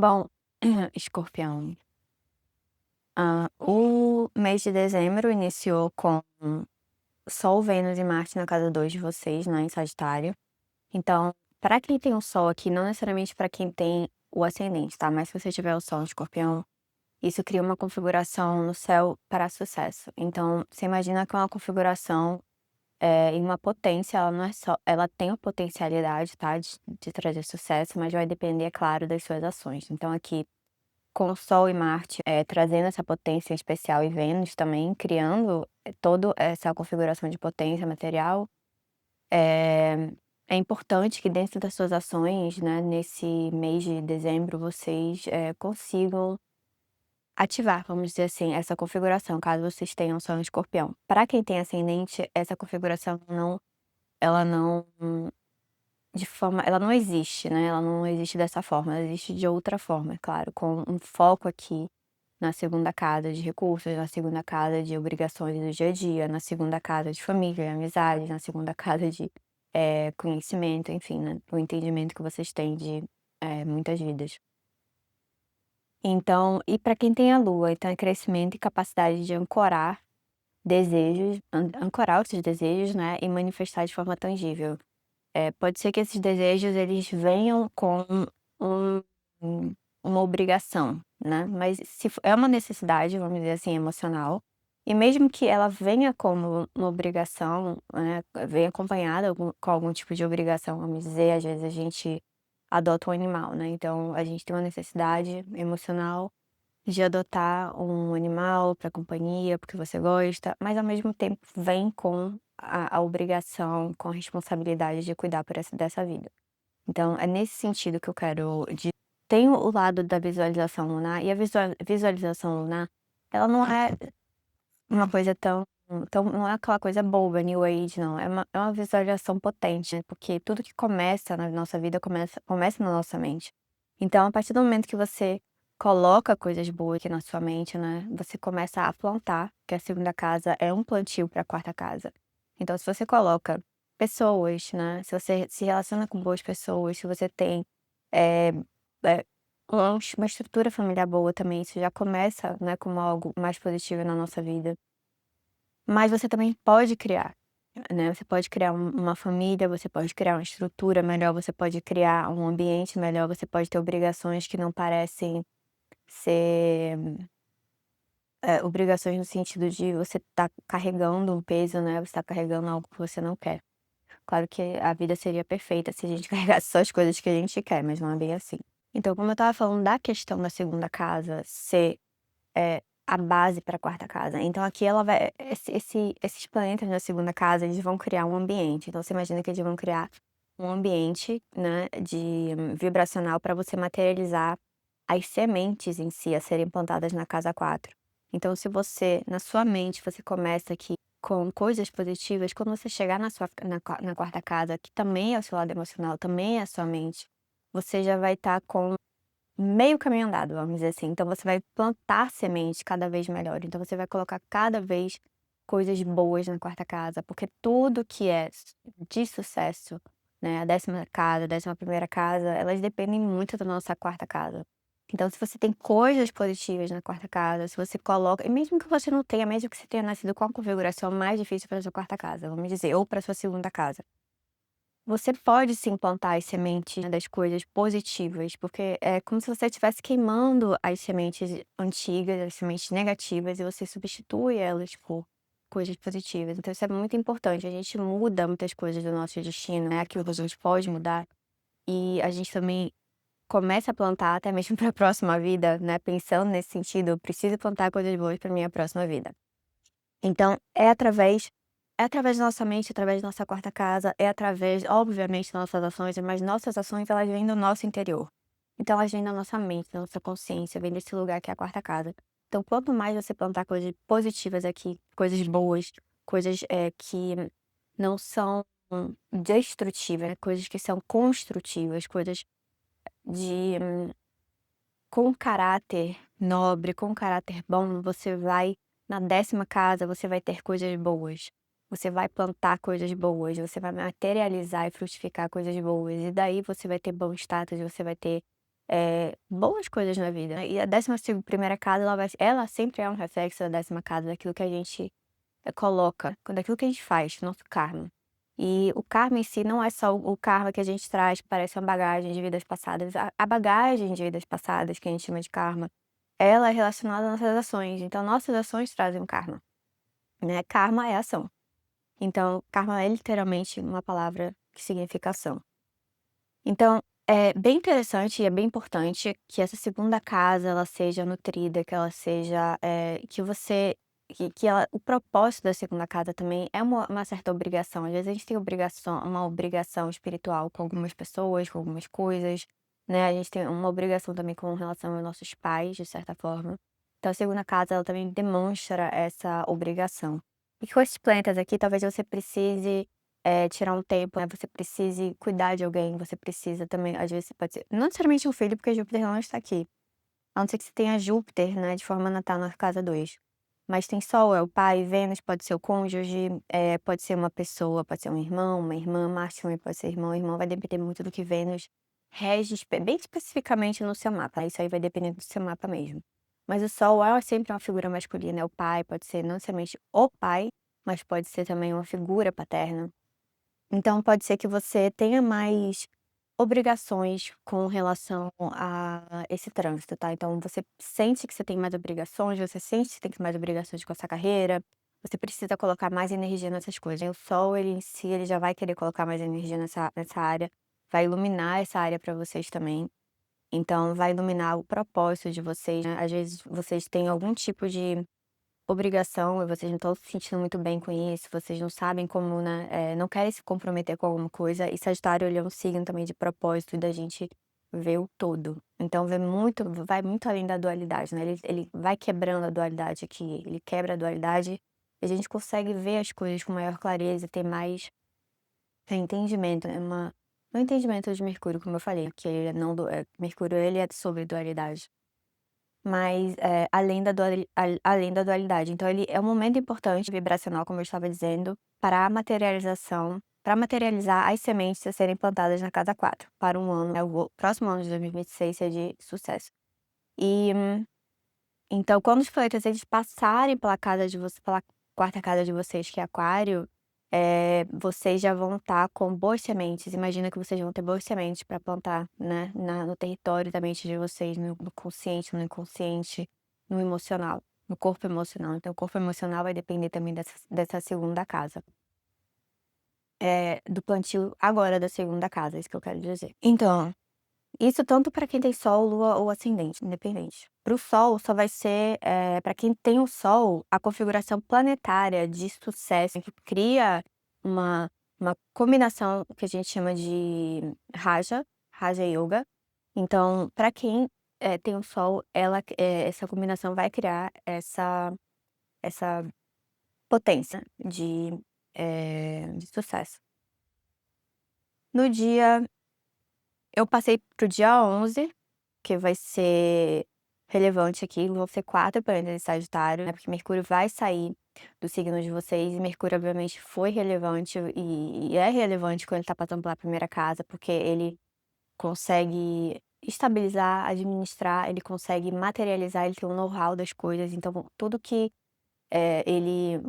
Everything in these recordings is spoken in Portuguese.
Bom, Escorpião, o mês de dezembro iniciou com Sol, Vênus e Marte na casa 2 de vocês, né, em Sagitário. Então, para quem tem o Sol aqui, não necessariamente para quem tem o ascendente, tá? Mas se você tiver o Sol em Escorpião, isso cria uma configuração no céu para sucesso. Então, você imagina que é uma configuração em uma potência, ela não é só, ela tem a potencialidade, tá, de trazer sucesso, mas vai depender, é claro, das suas ações. Então, aqui com o Sol e Marte, trazendo essa potência especial e Vênus também criando, toda essa configuração de potência material, eh, é importante que dentro das suas ações, né, nesse mês de dezembro, vocês, consigam ativar, vamos dizer assim, essa configuração, caso vocês tenham Sol em Escorpião. Para quem tem ascendente, essa configuração ela não ela não existe, né, ela não existe dessa forma, ela existe de outra forma, é claro, com um foco aqui na segunda casa de recursos, na segunda casa de obrigações do dia a dia, na segunda casa de família, amizade, na segunda casa de, conhecimento, enfim, né, o entendimento que vocês têm de, muitas vidas. Então e para quem tem a lua, então é crescimento e capacidade de ancorar desejos, ancorar os seus desejos, né, e manifestar de forma tangível. Pode ser que esses desejos eles venham com um uma obrigação, né, mas se é uma necessidade, vamos dizer assim, emocional, e mesmo que ela venha como uma obrigação, né, venha acompanhada com algum tipo de obrigação, vamos dizer, às vezes a gente adota um animal, né, então a gente tem uma necessidade emocional de adotar um animal para companhia, porque você gosta, mas ao mesmo tempo vem com a obrigação, com a responsabilidade de cuidar por dessa vida. Então é nesse sentido que eu quero tem o lado da visualização lunar, e a visualização lunar, ela não é uma coisa tão não é aquela coisa boba, new age não, é uma visualização potente, né, porque tudo que começa na nossa vida começa na nossa mente. Então a partir do momento que você coloca coisas boas aqui na sua mente, né, você começa a plantar, que a segunda casa é um plantio para a quarta casa. Então se você coloca pessoas, né, se você se relaciona com boas pessoas, se você tem, eh eh, uma estrutura familiar boa também, isso já começa, né, como algo mais positivo na nossa vida. Mas você também pode criar, né, você pode criar uma família, você pode criar uma estrutura melhor, você pode criar um ambiente melhor, você pode ter obrigações que não parecem ser, obrigações no sentido de você tá carregando um peso, né, você tá carregando algo que você não quer. Claro que a vida seria perfeita se a gente carregasse só as coisas que a gente quer, mas não é bem assim. Então, como eu estava falando da questão da segunda casa ser a base para a quarta casa. Então aqui ela vai esses planetas na segunda casa, eles vão criar um ambiente. Então você imagina que eles vão criar um ambiente, né, de vibracional para você materializar as sementes em si a serem plantadas na casa 4. Então se você, na sua mente, você começa aqui com coisas positivas, quando você chegar na quarta casa, que também é o seu lado emocional, também é a sua mente, você já vai estar com meio caminho andado, vamos dizer assim. Então você vai plantar semente cada vez melhor, então você vai colocar cada vez coisas boas na quarta casa, porque tudo que é de sucesso, né, a 10ª casa, a 11ª casa, elas dependem muito da nossa quarta casa. Então se você tem coisas positivas na quarta casa, se você coloca e mesmo que você não tenha, mesmo que você tenha nascido com a configuração mais difícil para sua quarta casa, vamos dizer, ou para sua segunda casa. Você pode sim plantar as sementes, né, das coisas positivas, porque é como se você estivesse queimando as sementes antigas, as sementes negativas, e você substitui elas por coisas positivas. Então isso é muito importante, a gente muda muitas coisas do nosso destino, né, aquilo que a gente pode mudar, e a gente também começa a plantar até mesmo para a próxima vida, né, pensando nesse sentido: "Eu preciso plantar coisas boas para minha próxima vida". Então, é através da nossa mente, através da nossa quarta casa, é através, obviamente, das nossas ações, mas nossas ações elas vêm do nosso interior. Então elas vêm da nossa mente, da nossa consciência, vem desse lugar que é a quarta casa. Então quanto mais você plantar coisas positivas aqui, coisas boas, coisas, que não são destrutivas, né, coisas que são construtivas, coisas de com caráter nobre, com caráter bom, você vai na 10ª casa, você vai ter coisas boas. Você vai plantar coisas boas, você vai materializar e frutificar coisas boas. E daí você vai ter bom status, você vai ter, boas coisas na vida, né. E a 11ª casa ela sempre é um reflexo da 10ª casa, daquilo que a gente, coloca, daquilo que a gente faz, nosso karma. E o karma em si não é só o karma que a gente traz, que parece uma bagagem de vidas passadas. A bagagem de vidas passadas, que a gente chama de karma, ela é relacionada às nossas ações, então nossas ações trazem um karma, né. Karma é ação. Então, karma é literalmente uma palavra que significa ação. Então, é bem interessante e é bem importante que essa segunda casa ela seja nutrida, que ela seja, que você que ela o propósito da segunda casa também é uma certa obrigação. Às vezes a gente tem uma obrigação espiritual com algumas pessoas, com algumas coisas, né, a gente tem uma obrigação também com relação aos nossos pais, de certa forma. Então a segunda casa ela também demonstra essa obrigação. E com esses planetas aqui, talvez você precise tirar um tempo, né, você precise cuidar de alguém, você precisa também às vezes pode ser não necessariamente um filho, porque Júpiter não está aqui, a não ser que você tenha Júpiter, né, de forma natal na casa 2. Mas tem Sol, é o pai, Vênus pode ser o cônjuge, pode ser uma pessoa, pode ser um irmão, uma irmã, Marte também pode ser irmão, irmã vai depender muito do que Vênus rege bem especificamente no seu mapa, isso aí vai depender do seu mapa mesmo. Mas o Sol é sempre uma figura masculina, é o pai, pode ser não necessariamente o pai, mas pode ser também uma figura paterna. Então pode ser que você tenha mais obrigações com relação a esse trânsito, tá. Então você sente que você tem mais obrigações, você sente que tem mais obrigações com essa carreira, você precisa colocar mais energia nessas coisas. E o sol ele em si, ele já vai querer colocar mais energia nessa área, vai iluminar essa área para vocês também. Então vai iluminar o propósito de vocês, né. Às vezes vocês têm algum tipo de obrigação e vocês não estão se sentindo muito bem com isso, vocês não sabem como, né, não querem se comprometer com alguma coisa, e Sagitário ele é um signo também de propósito da gente ver o todo. Então vai muito além da dualidade, né, ele vai quebrando a dualidade aqui, ele quebra a dualidade, e a gente consegue ver as coisas com maior clareza, ter mais entendimento, né, um entendimento de Mercúrio, como eu falei, que ele é não Mercúrio ele é sobre dualidade. Mas, além da dualidade. Então ele é um momento importante vibracional, como eu estava dizendo, para a materialização para materializar as sementes a serem plantadas na casa 4 para um ano, o próximo ano de 2026 ser de sucesso. E, então quando os planetas eles passarem pela quarta casa de vocês, que é aquário, vocês já vão estar com boas sementes, imagina que vocês vão ter boas sementes para plantar, né, no território da mente de vocês, no consciente, no inconsciente, no emocional, no corpo emocional. Então o corpo emocional vai depender também dessa segunda casa. Do plantio agora da segunda casa, é isso que eu quero dizer. Então isso tanto para quem tem Sol, Lua ou Ascendente, independente. Para o Sol, só vai ser, para quem tem o Sol, a configuração planetária de sucesso que cria uma combinação que a gente chama de Raja Yoga. Então, para quem, tem o Sol, essa combinação vai criar essa potência de sucesso. No dia Eu passei para o dia 11, que vai ser relevante aqui, vão ser 4 planetas em Sagitário, né, porque Mercúrio vai sair do signo de vocês e Mercúrio obviamente foi relevante e é relevante quando ele tá passando pela primeira casa, porque ele consegue estabilizar, administrar, ele consegue materializar, ele tem um know-how das coisas, então tudo que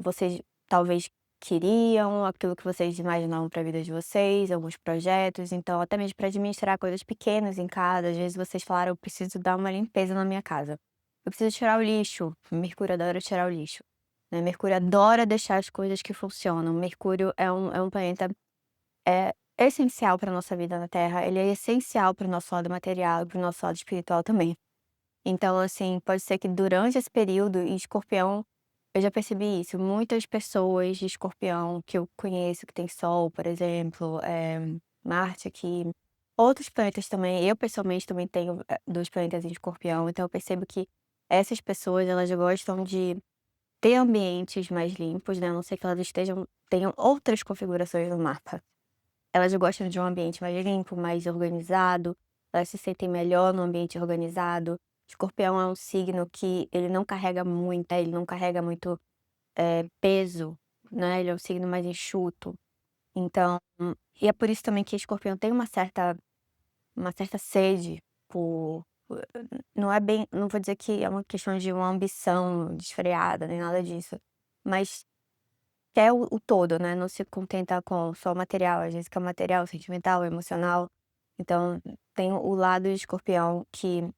vocês talvez queriam, aquilo que vocês imaginavam para a vida de vocês, alguns projetos, então até mesmo para administrar coisas pequenas em casa, às vezes vocês falaram: "Eu preciso dar uma limpeza na minha casa. Eu preciso tirar o lixo", Mercúrio adora tirar o lixo, né, Mercúrio adora deixar as coisas que funcionam, Mercúrio é um planeta, essencial para nossa vida na Terra, ele é essencial para o nosso lado material e para o nosso lado espiritual também. Então, assim, pode ser que durante esse período em Escorpião, eu já percebi isso, muitas pessoas de Escorpião que eu conheço, que tem Sol, por exemplo, Marte aqui, outros planetas também, eu pessoalmente também tenho, 2 planetas em Escorpião, então eu percebo que essas pessoas, elas gostam de ter ambientes mais limpos, né, a não ser que elas tenham outras configurações no mapa. Elas gostam de um ambiente mais limpo, mais organizado, elas se sentem melhor no ambiente organizado. Escorpião é um signo que ele não carrega muito, né, ele não carrega muito, peso, né, ele é um signo mais enxuto. Então e é por isso também que Escorpião tem uma certa sede, não é bem, não vou dizer que é uma questão de uma ambição desfreada, nem nada disso, mas quer o todo, né, não se contenta com só o material, às vezes quer o material, o sentimental, o emocional. Então, tem o lado de Escorpião que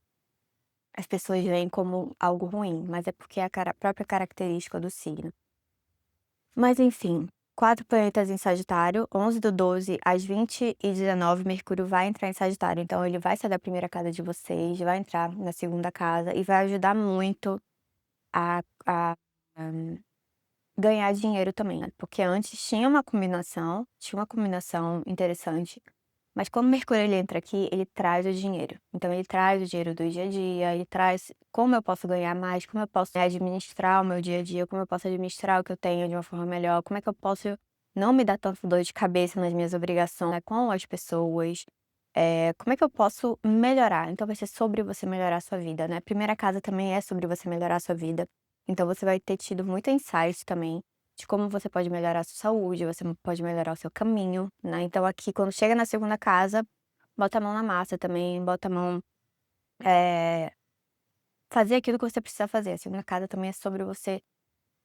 as pessoas veem como algo ruim, mas é porque é a própria característica do signo. Mas enfim, 4 planetas em Sagitário, 11/12 às 20h19, Mercúrio vai entrar em Sagitário, então ele vai sair da primeira casa de vocês, vai entrar na segunda casa e vai ajudar muito a ganhar dinheiro também, né, porque antes tinha uma combinação interessante, mas como Mercúrio ele entra aqui, ele traz o dinheiro. Então ele traz o dinheiro do dia a dia, ele traz como eu posso ganhar mais, como eu posso administrar o meu dia a dia, como eu posso administrar o que eu tenho de uma forma melhor, como é que eu posso não me dar tanta dor de cabeça nas minhas obrigações, né, com as pessoas, como é que eu posso melhorar? Então vai ser sobre você melhorar a sua vida, né. A primeira casa também é sobre você melhorar a sua vida, então você vai ter tido muito insight também de como você pode melhorar a sua saúde, você pode melhorar o seu caminho, né. Então aqui quando chega na segunda casa, bota a mão na massa também, bota a mão, eh, fazer aquilo que você precisa fazer. A segunda casa também é sobre você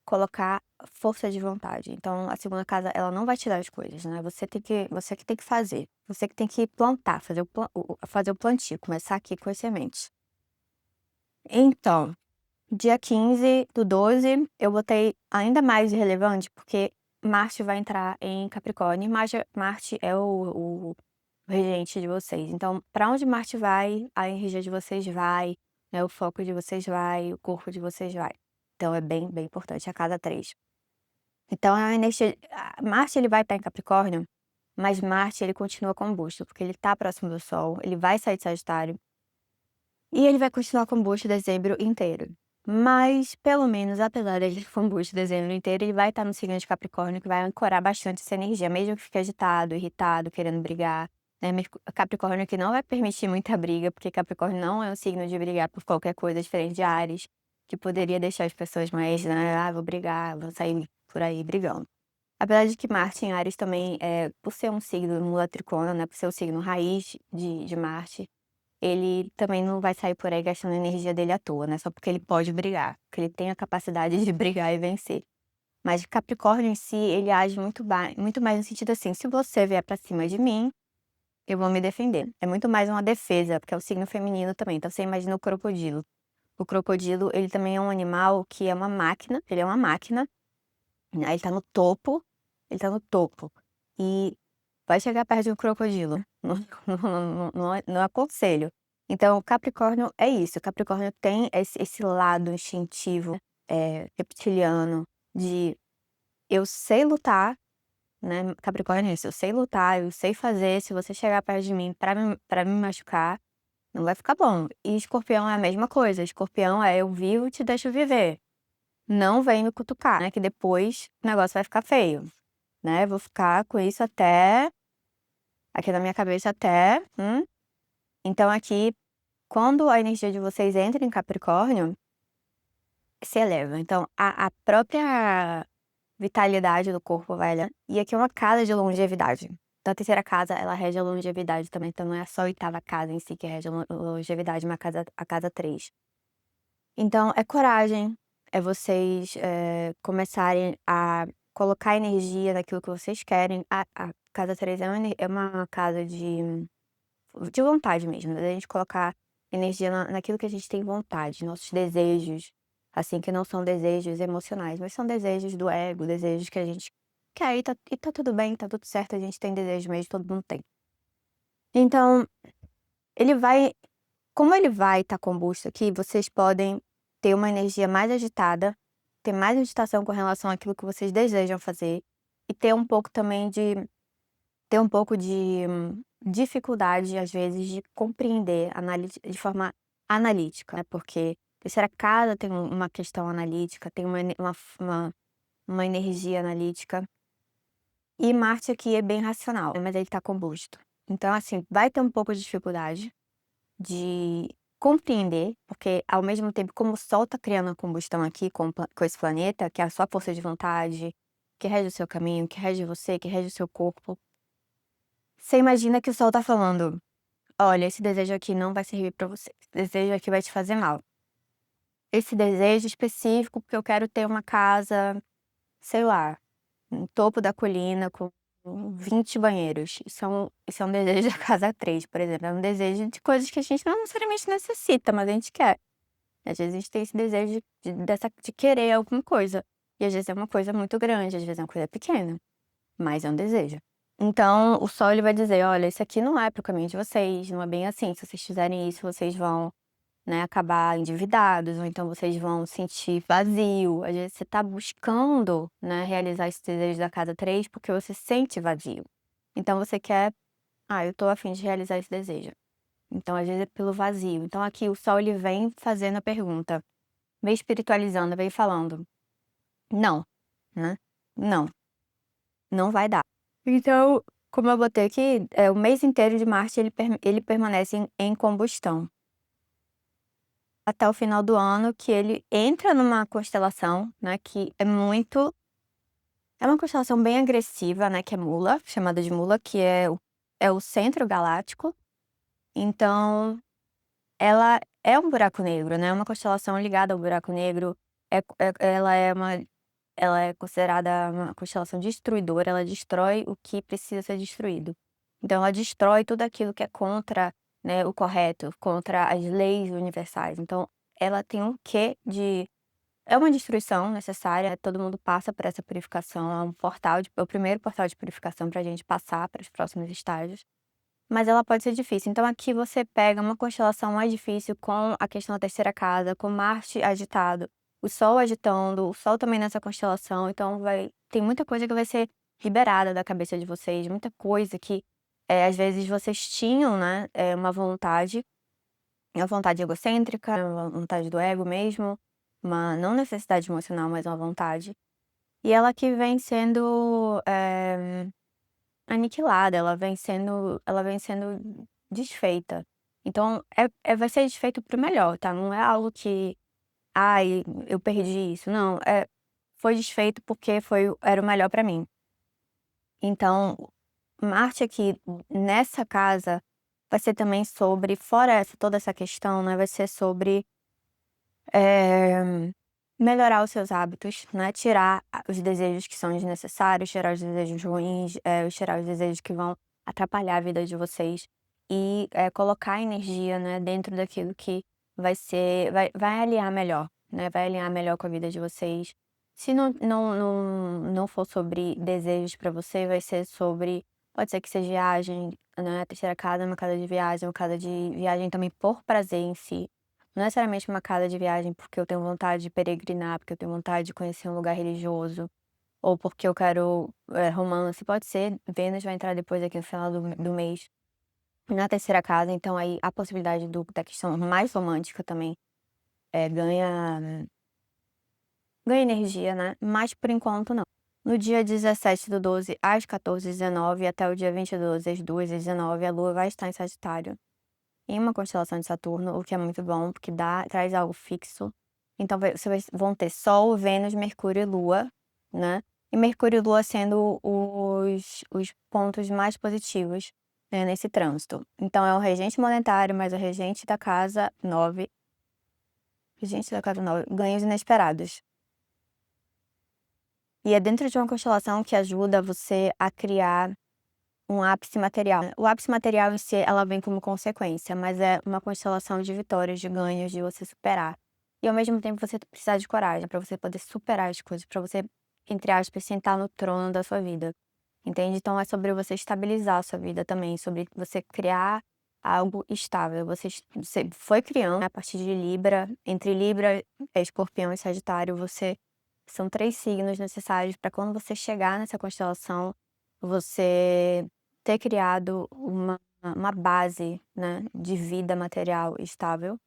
colocar força de vontade. Então a segunda casa ela não vai te dar as coisas, né, você que tem que fazer, você que tem que plantar, fazer o plantio, começar aqui com as sementes. Então, dia 15/12, eu botei ainda mais relevante, porque Marte vai entrar em Capricórnio, e Marte é o regente de vocês. Então, para onde Marte vai, a energia de vocês vai, né, o foco de vocês vai, o corpo de vocês vai. Então é bem, bem importante, a cada 3. Então a energia Marte ele vai estar em Capricórnio, mas Marte ele continua combusto, porque ele está próximo do Sol, ele vai sair de Sagitário e ele vai continuar combusto dezembro inteiro. Mas, pelo menos, apesar dele combusto dezembro inteiro, ele vai estar no signo de Capricórnio, que vai ancorar bastante essa energia, mesmo que fique agitado, irritado, querendo brigar, né. Capricórnio que não vai permitir muita briga, porque Capricórnio não é um signo de brigar por qualquer coisa, diferente de Áries, que poderia deixar as pessoas mais, né: "Ah, vou brigar, vou sair por aí brigando". Apesar de que Marte em Áries também, por ser um signo mula tricona, né, por ser o signo raiz de Marte, ele também não vai sair por aí gastando a energia dele à toa, né, só porque ele pode brigar, porque ele tem a capacidade de brigar e vencer. Mas Capricórnio em si, ele age muito mais no sentido assim: "Se você vier pra cima de mim, eu vou me defender". É muito mais uma defesa, porque é o signo feminino também, então você imagina o crocodilo. O crocodilo, ele também é um animal que é uma máquina, ele é uma máquina, né, ele tá no topo, e vai chegar perto de um crocodilo, não aconselho. Então Capricórnio é isso, Capricórnio tem esse lado instintivo, reptiliano, de eu sei lutar, né, Capricórnio é isso, eu sei lutar, eu sei fazer, se você chegar perto de mim pra me machucar, não vai ficar bom. E Escorpião é a mesma coisa, Escorpião é eu vivo e te deixo viver, não vem me cutucar, né, que depois o negócio vai ficar feio, né, vou ficar com isso até aqui na minha cabeça até, então aqui, quando a energia de vocês entra em Capricórnio, se eleva. Então a própria vitalidade do corpo vai elevando. E aqui é uma casa de longevidade. Então a terceira casa, ela rege a longevidade também, então não é só a oitava casa em si que rege a longevidade, mas a casa 3. Então é coragem, é vocês, começarem a colocar energia naquilo que vocês querem. A casa 3 é uma casa de vontade mesmo, da gente colocar energia naquilo que a gente tem vontade, nossos desejos, assim, que não são desejos emocionais, mas são desejos do ego, desejos que a gente quer e tá tudo bem, tá tudo certo, a gente tem desejo mesmo, todo mundo tem. Então, ele vai como ele vai estar combusto aqui, vocês podem ter uma energia mais agitada, ter mais agitação com relação àquilo que vocês desejam fazer e ter um pouco de dificuldade, às vezes, de compreender de forma analítica, né, porque terceira casa tem uma questão analítica, tem uma energia analítica, e Marte aqui é bem racional, mas ele tá combusto. Então, assim, vai ter um pouco de dificuldade de compreender, porque ao mesmo tempo como o Sol tá criando a combustão aqui com esse planeta, que é a sua força de vontade, que rege o seu caminho, que rege você, que rege o seu corpo, você imagina que o Sol tá falando: "Olha, esse desejo aqui não vai servir pra você, esse desejo aqui vai te fazer mal. Esse desejo específico, porque eu quero ter uma casa, sei lá, no topo da colina com 20 banheiros". Isso é um desejo da casa 3, por exemplo, é um desejo de coisas que a gente não necessariamente necessita, mas a gente quer. Às vezes a gente tem esse desejo de querer alguma coisa, e às vezes é uma coisa muito grande, às vezes é uma coisa pequena, mas é um desejo. Então o sol ele vai dizer: "Olha, isso aqui não é para o caminho de vocês, não é bem assim, se vocês fizerem isso vocês vão, né, acabar endividados, ou então vocês vão sentir vazio". Às vezes você tá buscando, né, realizar esse desejo da casa 3 porque você sente vazio. Então você quer: "Ah, eu tô a fim de realizar esse desejo". Então às vezes é pelo vazio. Então aqui o sol ele vem fazendo a pergunta, vem espiritualizando, vem falando: "Não", né, "Não, não vai dar". Então, como eu botei aqui, o mês inteiro de Marte ele permanece em combustão, até o final do ano que ele entra numa constelação, né, que é uma constelação bem agressiva, né, que é Mula, chamada de Mula, que é o centro galáctico. Então, ela é um buraco negro, né, é uma constelação ligada ao buraco negro, ela é considerada uma constelação destruidora, ela destrói o que precisa ser destruído. Então ela destrói tudo aquilo que é contra, né, o correto, contra as leis universais. Então ela tem um quê de é uma destruição necessária, todo mundo passa por essa purificação, é o primeiro portal de purificação para a gente passar para os próximos estágios, mas ela pode ser difícil. Então aqui você pega uma constelação mais difícil com a questão da terceira casa, com Marte agitado, o Sol agitando, o Sol também nessa constelação, então tem muita coisa que vai ser liberada da cabeça de vocês, muita coisa que, às vezes vocês tinham, né, uma vontade egocêntrica, uma vontade do ego mesmo, uma não necessidade emocional, mas uma vontade, e ela que vem sendo, aniquilada, ela vem sendo desfeita. Então vai ser desfeito para o melhor, tá, não é algo que: "Ai, eu perdi isso", não, foi desfeito porque era o melhor para mim. Então, Marte aqui nessa casa vai ser também sobre fora toda essa questão, né, vai ser sobre, eh, melhorar os seus hábitos, né, tirar os desejos que são desnecessários, tirar os desejos ruins, tirar os desejos que vão atrapalhar a vida de vocês e, colocar energia, né, dentro daquilo que vai alinhar melhor, né, vai alinhar melhor com a vida de vocês. Se não for sobre desejos para você, vai ser sobre pode ser que seja viagem, né, a terceira casa é uma casa de viagem, uma casa de viagem também por prazer em si. Não necessariamente uma casa de viagem porque eu tenho vontade de peregrinar, porque eu tenho vontade de conhecer um lugar religioso, ou porque eu quero, romance, pode ser. Vênus vai entrar depois aqui no final do mês, na terceira casa, então aí a possibilidade da questão mais romântica também, ganha energia, né, mas por enquanto não. No dia 17/12 às 14h19 até o dia 22 às 2h19 a Lua vai estar em Sagitário, em uma constelação de Saturno, o que é muito bom, porque traz algo fixo. Então vão ter Sol, Vênus, Mercúrio e Lua, né, e Mercúrio e Lua sendo os pontos mais positivos, né, nesse trânsito. Então é o regente monetário, mais o regente da casa 9, ganhos inesperados. E é dentro de uma constelação que ajuda você a criar um ápice material. O ápice material em si, ela vem como consequência, mas é uma constelação de vitórias, de ganhos, de você superar. E ao mesmo tempo você precisar de coragem para você poder superar as coisas, para você, entre aspas, sentar no trono da sua vida. Entende? Então é sobre você estabilizar a sua vida também, sobre você criar algo estável. Você foi criando, né, a partir de Libra, entre Libra, Escorpião e Sagitário, são 3 signos necessários para quando você chegar nessa constelação, você ter criado uma base, né, de vida material estável.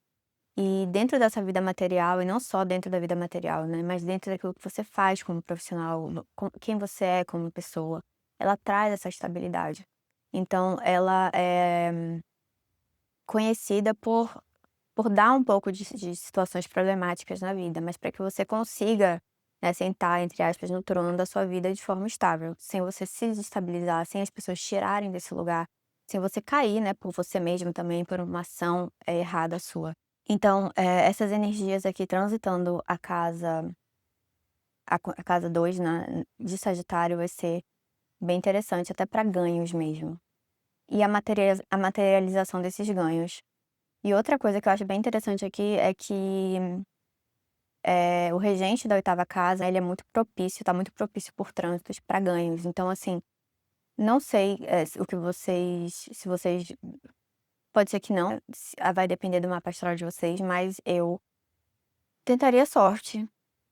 E dentro dessa vida material, e não só dentro da vida material, né, mas dentro daquilo que você faz como profissional, quem você é como pessoa, ela traz essa estabilidade. Então ela é conhecida por dar um pouco de situações problemáticas na vida, mas para que você consiga, né, sentar, entre aspas, no trono da sua vida de forma estável, sem você se desestabilizar, sem as pessoas tirarem desse lugar, sem você cair, né, por você mesmo também, por uma ação, errada sua. Então, essas energias aqui transitando a casa 2 de Sagitário vai ser bem interessante, até para ganhos mesmo. E a materialização desses ganhos. E outra coisa que eu acho bem interessante aqui é que, o regente da 8ª casa, ele é muito propício, tá muito propício por trânsitos para ganhos. Então, assim, não sei, o que vocês se vocês pode ser que não, vai depender do mapa astral de vocês, mas eu tentaria sorte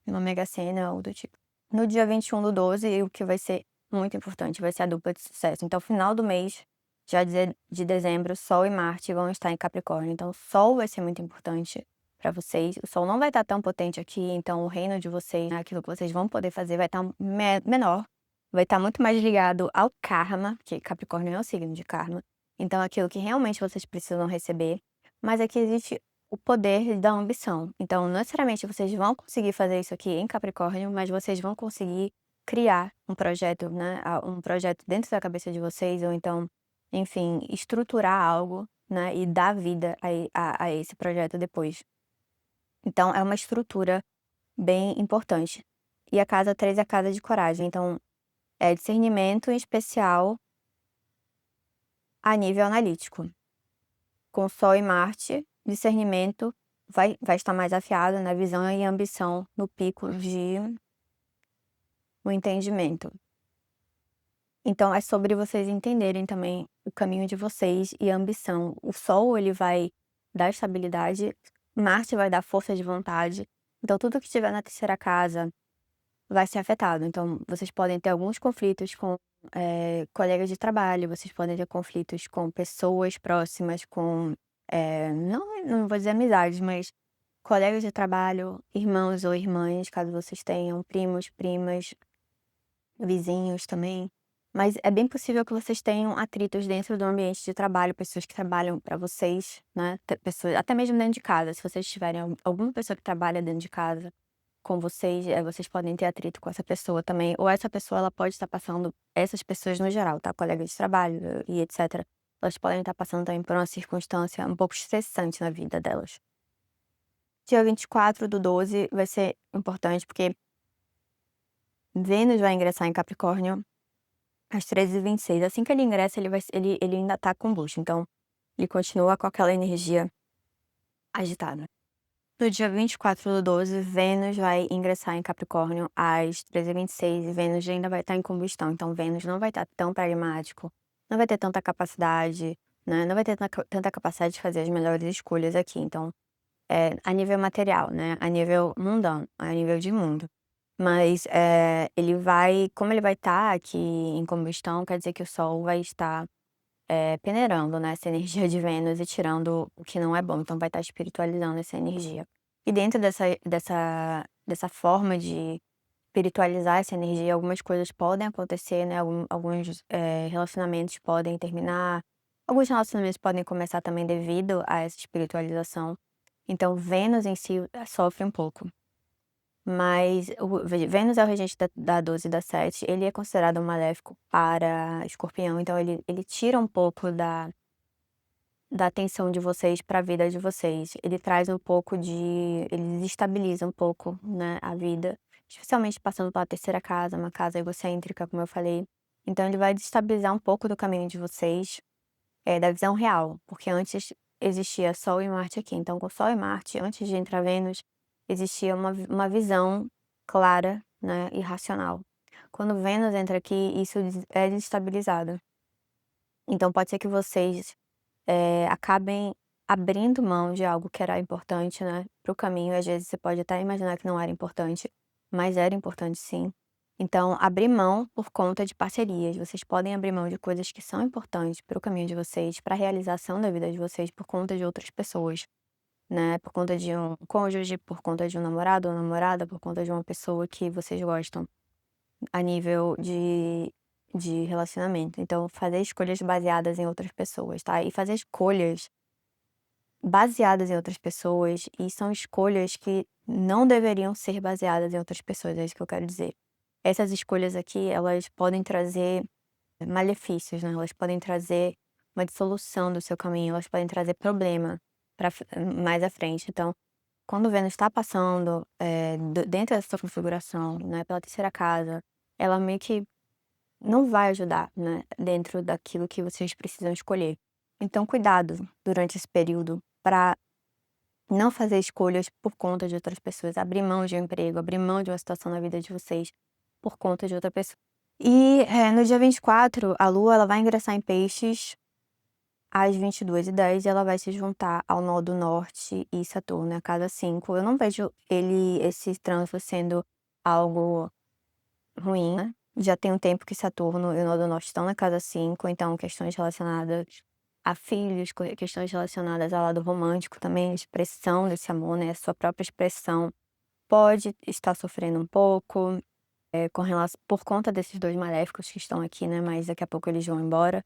numa Mega Sena ou do tipo. No dia 21/12, o que vai ser muito importante vai ser a dupla de sucesso. Então, final do mês, já de dezembro, Sol e Marte vão estar em Capricórnio. Então, o Sol vai ser muito importante para vocês. O Sol não vai estar tão potente aqui, então o reino de vocês, né, aquilo que vocês vão poder fazer vai estar menor. Vai estar muito mais ligado ao karma, porque Capricórnio é o signo de karma. Então, aquilo que realmente vocês precisam receber. Mas aqui existe o poder da ambição. Então, não necessariamente vocês vão conseguir fazer isso aqui em Capricórnio, mas vocês vão conseguir criar um projeto, né, um projeto dentro da cabeça de vocês, ou então, enfim, estruturar algo, né, e dar vida a esse projeto depois. Então, é uma estrutura bem importante. E a casa 3 é a casa de coragem. Então, é discernimento em especial a nível analítico. Com Sol e Marte, discernimento vai estar mais afiado, na visão e ambição no pico de o entendimento. Então é sobre vocês entenderem também o caminho de vocês e a ambição. O Sol, ele vai dar estabilidade, Marte vai dar força de vontade. Então tudo que estiver na 3ª casa vai ser afetado. Então vocês podem ter alguns conflitos com, colegas de trabalho, vocês podem ter conflitos com pessoas próximas, com, não vou dizer amizades, mas colegas de trabalho, irmãos ou irmãs, caso vocês tenham, primos, primas, vizinhos também. Mas é bem possível que vocês tenham atritos dentro do ambiente de trabalho, pessoas que trabalham para vocês, né, pessoas até mesmo dentro de casa, se vocês tiverem alguma pessoa que trabalha dentro de casa com vocês, vocês podem ter atrito com essa pessoa também, ou essa pessoa ela pode estar passando, essas pessoas no geral, tá, colegas de trabalho e etcétera, elas podem estar passando também por uma circunstância um pouco estressante na vida delas. Dia 24/12 vai ser importante, porque Vênus vai ingressar em Capricórnio às 13h26. Assim que ele ingressa, ele ainda tá com bucho, então ele continua com aquela energia agitada. No dia 24/12, Vênus vai ingressar em Capricórnio às 13h26 e Vênus ainda vai estar em combustão, então Vênus não vai estar tão pragmático, não vai ter tanta capacidade, né, não vai ter tanta capacidade de fazer as melhores escolhas aqui, então, a nível material, né, a nível mundano, a nível de mundo. Mas, como ele vai estar aqui em combustão, quer dizer que o Sol vai estar, peneirando, né, essa energia de Vênus e tirando o que não é bom, então vai estar espiritualizando essa energia. E dentro dessa forma de espiritualizar essa energia, algumas coisas podem acontecer, né, alguns, relacionamentos podem terminar, alguns relacionamentos podem começar também devido a essa espiritualização. Então Vênus em si, sofre um pouco. Mas o Vênus é o regente da 12 e da 7, ele é considerado um maléfico para Escorpião, então ele tira um pouco da atenção de vocês para a vida de vocês. Ele traz um pouco ele desestabiliza um pouco, né, a vida, especialmente passando pela 3ª casa, uma casa egocêntrica, como eu falei. Então ele vai desestabilizar um pouco do caminho de vocês, da visão real, porque antes existia Sol e Marte aqui, então com Sol e Marte, antes de entrar Vênus, existia uma visão clara, né, e racional. Quando Vênus entra aqui, isso é desestabilizado. Então pode ser que vocês, acabem abrindo mão de algo que era importante, né, para o caminho, às vezes você pode até imaginar que não era importante, mas era importante sim. Então, abrir mão por conta de parcerias, vocês podem abrir mão de coisas que são importantes para o caminho de vocês, para a realização da vida de vocês, por conta de outras pessoas, né, por conta de um cônjuge, por conta de um namorado ou namorada, por conta de uma pessoa que vocês gostam, a nível de relacionamento. Então, fazer escolhas baseadas em outras pessoas, tá? E fazer escolhas baseadas em outras pessoas, e são escolhas que não deveriam ser baseadas em outras pessoas, é isso que eu quero dizer. Essas escolhas aqui, elas podem trazer malefícios, né, elas podem trazer uma dissolução do seu caminho, elas podem trazer problema pra mais à frente. Então, quando o Vênus está passando, dentro dessa configuração, né, pela terceira casa, ela meio que não vai ajudar, né, dentro daquilo que vocês precisam escolher. Então cuidado durante esse período para não fazer escolhas por conta de outras pessoas, abrir mão de um emprego, abrir mão de uma situação na vida de vocês por conta de outra pessoa. E, no dia 24, a Lua ela vai ingressar em Peixes às 22h10 e ela vai se juntar ao nó do norte e Saturno, na casa 5. Eu não vejo esse trânsito sendo algo ruim, né. Já tem um tempo que Saturno e o nó do norte estão na casa 5, então questões relacionadas a filhos, questões relacionadas ao lado romântico também, a expressão desse amor, né, a sua própria expressão, pode estar sofrendo um pouco, com relação por conta desses 2 maléficos que estão aqui, né, mas daqui a pouco eles vão embora.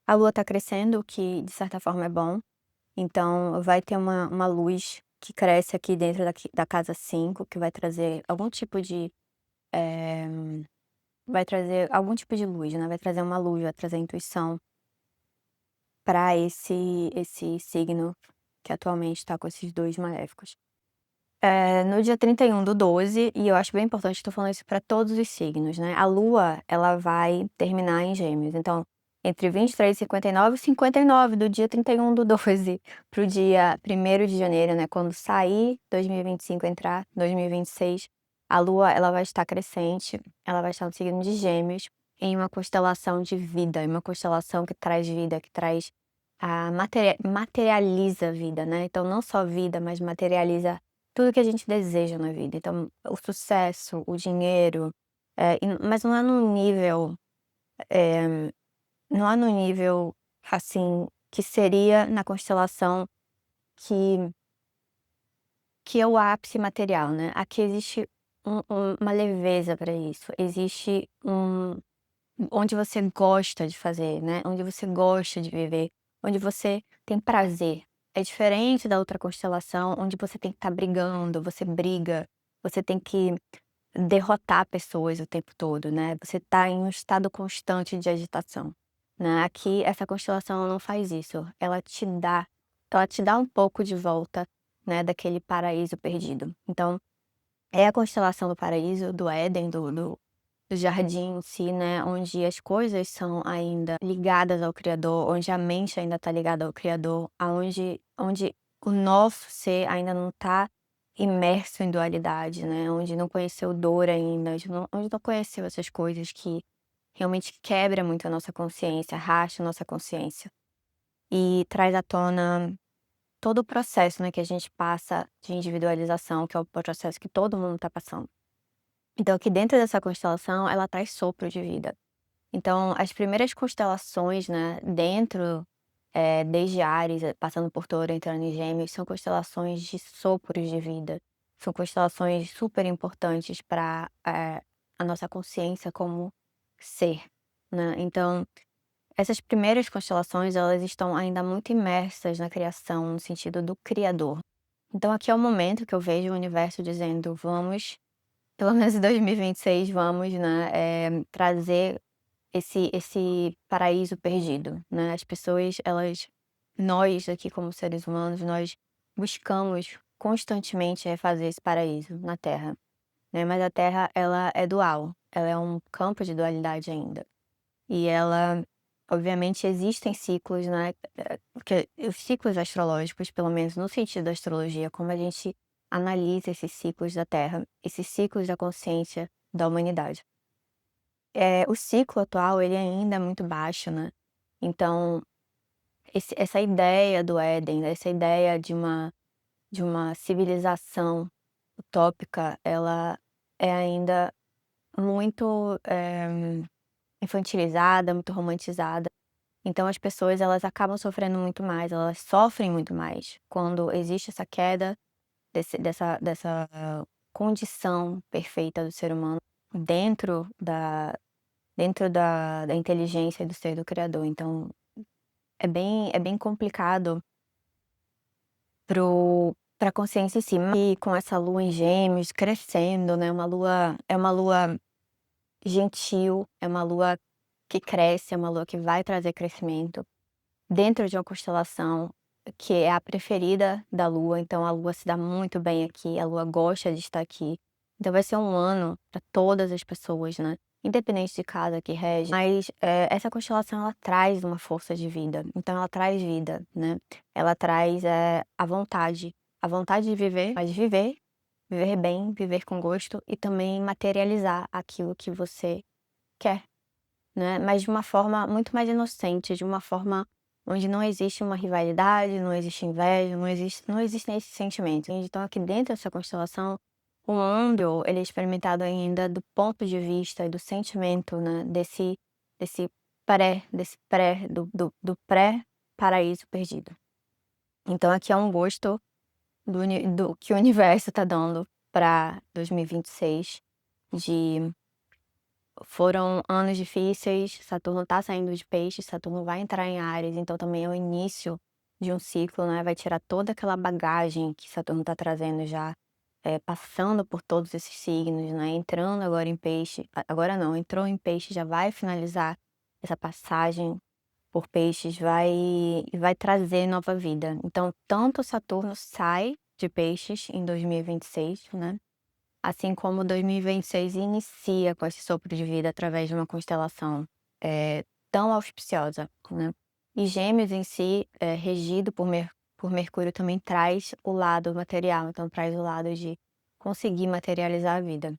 A Lua tá crescendo, o que de certa forma é bom, então vai ter uma luz que cresce aqui dentro da casa 5, que vai trazer algum tipo de, eh, vai trazer algum tipo de luz, né, vai trazer uma luz, vai trazer intuição para esse signo que atualmente está com esses 2 maléficos. No dia 31/12, e eu acho bem importante, tô falando isso para todos os signos, né, a Lua, ela vai terminar em Gêmeos, então, entre 23h59 e 59 do dia 31/12 para o dia 1º de janeiro, né, quando sair 2025, entrar 2026, a Lua, ela vai estar crescente, ela vai estar no signo de Gêmeos, em uma constelação de vida, em uma constelação que traz vida, que traz materializa a vida, né, então não só vida, mas materializa tudo que a gente deseja na vida. Então, o sucesso, o dinheiro, mas não é num nível, eh, não é no nível, assim, que seria na constelação que que é o ápice material, né. Aqui existe uma leveza para isso, existe onde você gosta de fazer, né, onde você gosta de viver, onde você tem prazer. É diferente da outra constelação, onde você tem que estar brigando, você briga, você tem que derrotar pessoas o tempo todo, né, você está em um estado constante de agitação, né. Aqui essa constelação ela não faz isso, ela te dá um pouco de volta, né, daquele paraíso perdido. Então, é a constelação do paraíso, do Éden, do jardim em si, né, onde as coisas são ainda ligadas ao criador, onde a mente ainda está ligada ao criador, aonde onde o nosso ser ainda não está imerso em dualidade, né, onde não conheceu dor ainda, onde não conheceu essas coisas que realmente quebra muito a nossa consciência, racha a nossa consciência. E traz à tona todo o processo, né, que a gente passa de individualização, que é o processo que todo mundo está passando. Então aqui dentro dessa constelação, ela traz sopro de vida. Então as primeiras constelações, né, dentro, desde Áries, passando por Touro, entrando em Gêmeos, são constelações de sopros de vida. São constelações super importantes para a nossa consciência como ser, né. Então, essas primeiras constelações, elas estão ainda muito imersas na criação, no sentido do criador. Então aqui é o momento que eu vejo o universo dizendo: "Vamos, pelo menos em 2026, vamos, né, trazer esse paraíso perdido", né. As pessoas nós aqui como seres humanos, nós buscamos constantemente refazer esse paraíso na Terra, né, mas a Terra ela é dual, ela é um campo de dualidade ainda. E ela obviamente existem ciclos, né, porque os ciclos astrológicos, pelo menos no sentido da astrologia, como a gente analisa esses ciclos da Terra, esses ciclos da consciência da humanidade. O ciclo atual ele ainda é muito baixo, né, então essa ideia do Éden, essa ideia de uma civilização utópica, ela é ainda muito, infantilizada, muito romantizada. Então as pessoas elas acabam sofrendo muito mais, elas sofrem muito mais quando existe essa queda dessa condição perfeita do ser humano dentro da inteligência do ser do criador. Então é bem complicado para a consciência em si. E com essa lua em Gêmeos crescendo, né, uma lua gentil, é uma lua que cresce, é uma lua que vai trazer crescimento dentro de uma constelação que é a preferida da lua, então a lua se dá muito bem aqui, a lua gosta de estar aqui. Então vai ser um ano para todas as pessoas, né, independente de casa que rege, mas, essa constelação ela traz uma força de vida, então ela traz vida, né, ela traz, a vontade de viver, mas viver, viver bem, viver com gosto e também materializar aquilo que você quer. Né, mas de uma forma muito mais inocente, de uma forma onde não existe uma rivalidade, não existe inveja, não existem esses sentimentos. Então aqui dentro dessa constelação, o mundo ele é experimentado ainda do ponto de vista e do sentimento, né, desse desse pré, do pré-paraíso perdido. Então aqui é um gosto do que o universo está dando para 2026 de foram anos difíceis, Saturno tá saindo de Peixes, Saturno vai entrar em Áries, então também é o início de um ciclo, né, vai tirar toda aquela bagagem que Saturno tá trazendo já, passando por todos esses signos, né, entrando agora em Peixe agora não, entrou em Peixe, já vai finalizar essa passagem por Peixes, vai trazer nova vida. Então tanto Saturno sai de Peixes em 2026, né, assim como 2026 inicia com esse sopro de vida através de uma constelação, tão auspiciosa, né. E Gêmeos em si, regido por Mercúrio, também traz o lado material, então traz o lado de conseguir materializar a vida,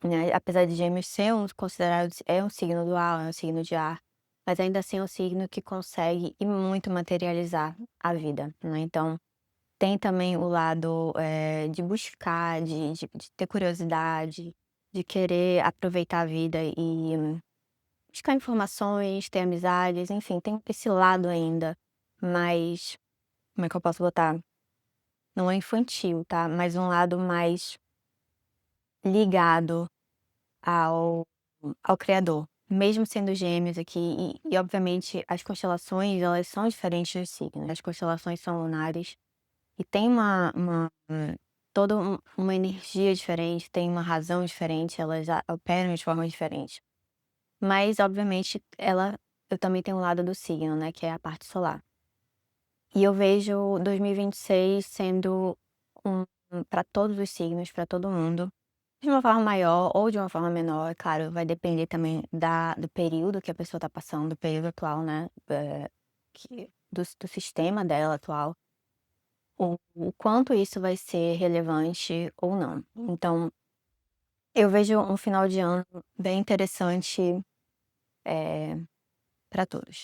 né. Apesar de Gêmeos ser considerado é um signo do ar, é um signo de ar, mas ainda assim é um signo que consegue e muito materializar a vida, né. Então tem também o lado, de buscar, de ter curiosidade, de querer aproveitar a vida e buscar informações, ter amizades, enfim, tem esse lado ainda mais, como é que eu posso botar? Não é infantil, tá, mas um lado mais ligado ao criador, mesmo sendo Gêmeos aqui e obviamente as constelações elas são diferentes dos signos, as constelações são lunares. E tem toda uma energia diferente, tem uma razão diferente, elas operam de forma diferente. Mas obviamente eu também tenho um lado do signo, né, que é a parte solar. E eu vejo 2026 sendo para todos os signos, para todo mundo, de uma forma maior ou de uma forma menor, é claro, vai depender também do período que a pessoa está passando, do período atual, né, do sistema dela atual. O quanto isso vai ser relevante ou não. Então, eu vejo um final de ano bem interessante, para todos.